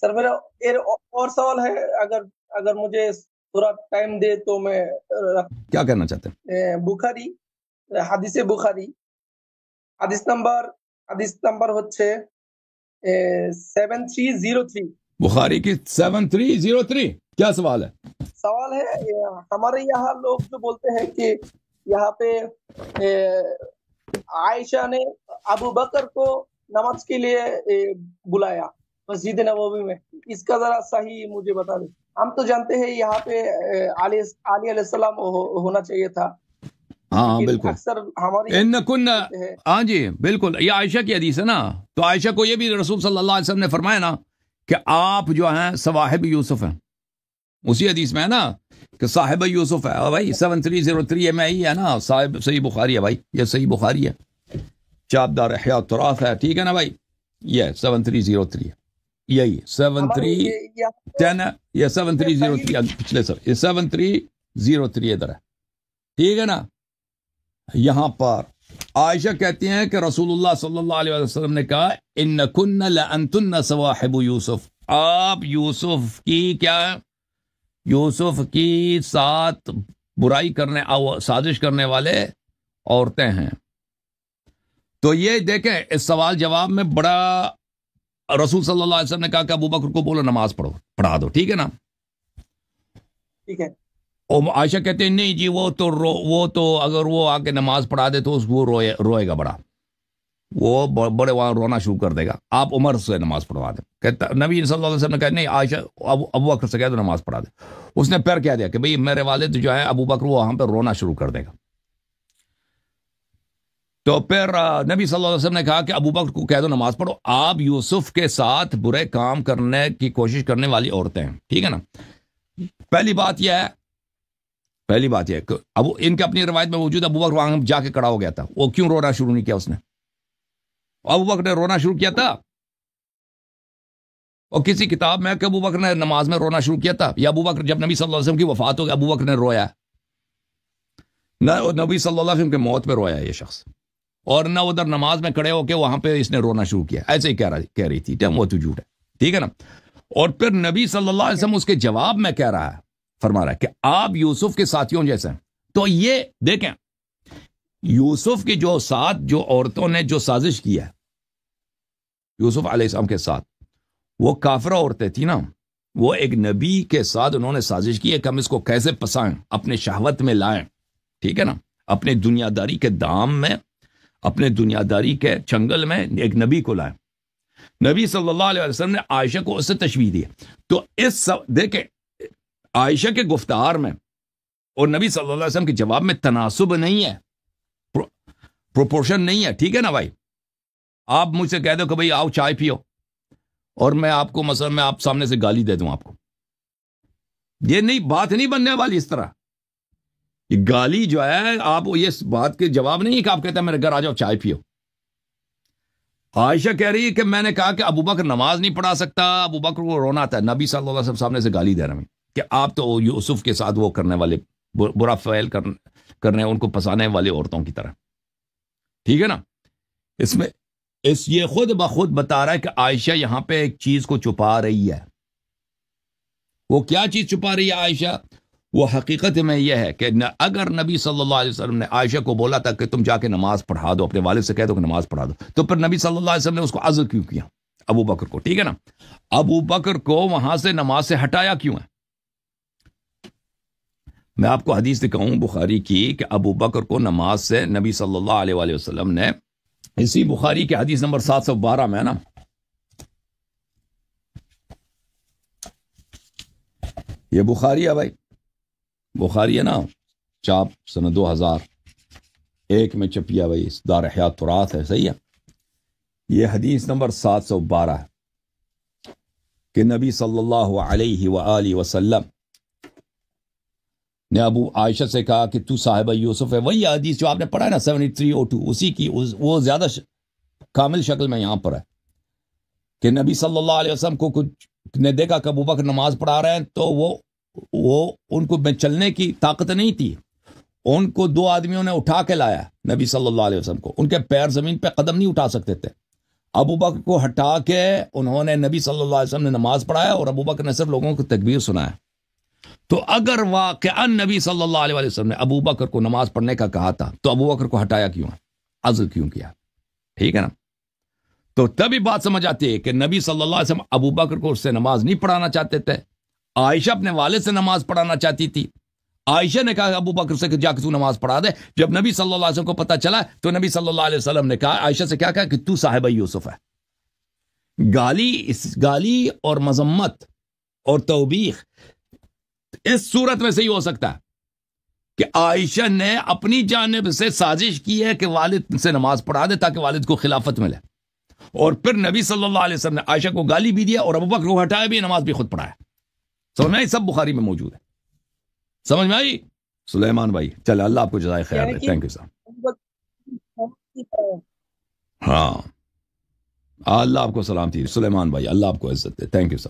سر میرا اور سوال ہے، اگر اگر مجھے تھوڑا ٹائم دے تو میں کیا کرنا چاہتے ہیں؟ بخاری حدیث بخاری حدیث نمبر হচ্ছে 7303۔ بخاری کی 7303 کیا سوال ہے؟ سوال ہے ہمارے یہاں لوگ جو بولتے ہیں کہ یہاں پہ عائشہ نے ابو بکر کو نماز کے لیے بلایا مسجد نبوی میں، اس کا ذرا صحیح مجھے بتا دیں۔ ہم تو جانتے ہیں یہاں پہ علی علیہ السلام ہونا چاہیے تھا، ہاں بالکل، اکثر ہماری ان کن، ہاں جی بالکل، یہ عائشہ کی حدیث ہے نا، تو عائشہ کو یہ بھی رسول صلی اللہ علیہ وسلم نے فرمایا نا کہ آپ جو ہیں صواحب یوسف ہیں، اسی حدیث میں ہے نا کہ صاحب یوسف ہے بھائی۔ 7303 میں ہی ہے نا، صاحب صحیح بخاری ہے بھائی، یہ صحیح بخاری ہے، چابدار احیاء التراث ہے، ٹھیک ہے نا بھائی، یہ 7303 یہی 7310 ہے، یہ 7303 پچھلے سر، یہ 7303 ادھر ہے، ٹھیک ہے نا۔ یہاں پر عائشہ کہتی ہیں کہ رسول اللہ صلی اللہ علیہ وسلم نے کہا انکن لانتن صواحب یوسف، آپ یوسف کی کیا، یوسف کی ساتھ برائی کرنے سازش کرنے والے عورتیں ہیں۔ تو یہ دیکھیں اس سوال جواب میں بڑا رسول صلی اللہ علیہ وسلم نے کہا کہ ابو بکر کو بولو نماز پڑھا دو، ٹھیک ہے نا، ٹھیک ہے۔ اور عائشہ کہتے ہیں نہیں جی وہ تو اگر وہ آ کے نماز پڑھا دے تو وہ روئے گا بڑا، وہ بڑے وہاں رونا شروع کر دے گا، آپ عمر سے نماز پڑھوا دیں۔ کہتا نبی صلی اللہ علیہ وسلم نے کہا نہیں عائشہ ابو بکر سے کہہ دو نماز پڑھا دے۔ اس نے پھر کہہ دیا کہ بھئی میرے والد جو ہے ابو بکر وہ وہاں پہ رونا شروع کر دے گا۔ تو پھر نبی صلی اللہ علیہ وسلم نے کہا کہ ابو بکر کو کہہ دو نماز پڑھو، آپ یوسف کے ساتھ برے کام کرنے کی کوشش کرنے والی عورتیں ہیں، ٹھیک ہے نا۔ پہلی بات یہ ہے کہ ان کے اپنی روایت میں موجود ابو بکر وہاں جا کے کڑا ہو گیا تھا، وہ کیوں رونا شروع نہیں کیا اس نے؟ ابو بکر نے رونا شروع کیا تھا، اور کسی کتاب میں کہ ابو بکر نے نماز میں رونا شروع کیا تھا، یا ابو بکر جب نبی صلی اللہ علیہ وسلم کی وفات ہو گئی ابو بکر نے رویا؟ نہ نبی صلی اللہ علیہ وسلم کے موت پہ رویا یہ شخص، اور نہ ادھر نماز میں کھڑے ہو کے وہاں پہ اس نے رونا شروع کیا، ایسے ہی کہہ رہی تھی وہ تو جھوٹ ہے، ٹھیک ہے نا۔ اور پھر نبی صلی اللہ علیہ وسلم اس کے جواب میں کہہ رہا ہے، فرما رہا ہے کہ آپ یوسف کے ساتھیوں جیسے ہیں۔ تو یہ دیکھیں یوسف کے جو ساتھ جو عورتوں نے جو سازش کی ہے یوسف علیہ السلام کے ساتھ، وہ کافرہ عورتیں تھیں نا، وہ ایک نبی کے ساتھ انہوں نے سازش کی ہے کہ ہم اس کو کیسے پسائیں، اپنے شہوت میں لائیں، ٹھیک ہے نا، اپنے دنیا داری کے دام میں، اپنے دنیا داری کے چنگل میں ایک نبی کو لائیں۔ نبی صلی اللہ علیہ وسلم نے عائشہ کو اس سے تشبیہ دی۔ تو دیکھیں عائشہ کے گفتار میں اور نبی صلی اللہ علیہ وسلم کے جواب میں تناسب نہیں ہے، پروپورشن نہیں ہے، ٹھیک ہے نا بھائی۔ آپ مجھ سے کہہ دو کہ بھئی آؤ چائے پیو، اور میں آپ کو مثلا میں آپ سامنے سے گالی دے دوں آپ کو، یہ نہیں بات نہیں بننے والی اس طرح۔ یہ گالی جو ہے آپ یہ بات کے جواب نہیں ہے کہ آپ کہتے ہیں میرے گھر آ جاؤ چائے پیو۔ عائشہ کہہ رہی ہے کہ میں نے کہا کہ ابو بکر نماز نہیں پڑھا سکتا، ابو بکر کو رونا آتا ہے، نبی صلی اللہ علیہ وسلم سامنے سے گالی دے رہے ہیں کہ آپ تو یوسف کے ساتھ وہ کرنے والے برا فعل کرنے ان کو پسانے والے عورتوں کی طرح، ٹھیک ہے نا۔ اس میں یہ خود بخود بتا رہا ہے کہ عائشہ یہاں پہ ایک چیز کو چھپا رہی ہے۔ وہ کیا چیز چھپا رہی ہے عائشہ؟ وہ حقیقت میں یہ ہے کہ اگر نبی صلی اللہ علیہ وسلم نے عائشہ کو بولا تھا کہ تم جا کے نماز پڑھا دو، اپنے والد سے کہہ دو کہ نماز پڑھا دو، تو پھر نبی صلی اللہ علیہ وسلم نے اس کو عزل کیوں کیا ابو بکر کو، ٹھیک ہے نا۔ ابو بکر کو وہاں سے نماز سے ہٹایا کیوں ہے؟ میں آپ کو حدیث دکھاؤں بخاری کی کہ ابو بکر کو نماز سے نبی صلی اللہ علیہ وآلہ وسلم نے، اسی بخاری کے حدیث نمبر 712 میں ہے نا، یہ بخاری ہے بھائی، بخاری ہے نا، چاپ سن 2001 میں چھپیا بھائی، اس دار احیاء التراث ہے، صحیح ہے۔ یہ حدیث نمبر 712 ہے کہ نبی صلی اللہ علیہ وآلہ وسلم نے ابو عائشہ سے کہا کہ تو صاحبہ یوسف ہے، وہی حدیث جو آپ نے پڑھا ہے نا 7302، اسی کی وہ زیادہ کامل شکل میں یہاں پر ہے کہ نبی صلی اللہ علیہ وسلم کو کچھ نے دیکھا کہ ابو بکر نماز پڑھا رہے ہیں، تو وہ ان کو چلنے کی طاقت نہیں تھی، ان کو دو آدمیوں نے اٹھا کے لایا نبی صلی اللہ علیہ وسلم کو، ان کے پیر زمین پہ قدم نہیں اٹھا سکتے تھے۔ ابو بکر کو ہٹا کے انہوں نے نبی صلی اللہ علیہ وسلم نے نماز پڑھایا اور ابو بکر نے صرف لوگوں کو تکبیر سنایا. تو اگر واقعاً نبی صلی اللہ علیہ وسلم نے ابو بکر کو نماز پڑھنے کا کہا تھا تو ابو بکر کو ہٹایا کیوں, عزل کیوں کیا؟ ٹھیک ہے نا. تو تبھی بات سمجھ آتی ہے کہ نبی صلی اللہ علیہ وسلم ابو بکر کو اس سے نماز نہیں پڑھانا چاہتے تھے. عائشہ اپنے والد سے نماز پڑھانا چاہتی تھی. عائشہ نے کہا ابو بکر سے کہ جا کے تو نماز پڑھا دے. جب نبی صلی اللہ علیہ وسلم کو پتہ چلا تو نبی صلی اللہ علیہ وسلم نے کہا عائشہ سے کیا کہا کہ تو صاحبہ یوسف ہے. گالی اور مذمت اور توبیخ اس صورت میں سے ہی ہو سکتا ہے کہ عائشہ نے اپنی جانب سے سازش کی ہے کہ والد سے نماز پڑھا دے تاکہ والد کو خلافت ملے, اور پھر نبی صلی اللہ علیہ وسلم نے عائشہ کو گالی بھی دیا اور ابو بکر کو ہٹایا بھی, نماز بھی خود پڑھایا. سمجھ میں آئی؟ سب بخاری میں موجود ہے. سمجھ میں آئی سلیمان بھائی؟ چلے اللہ آپ کو جزائے خیر دے. Thank you sir. ہاں اللہ آپ کو سلامتی. سلیمان بھائی اللہ آپ کو عزت دے. Thank you sir.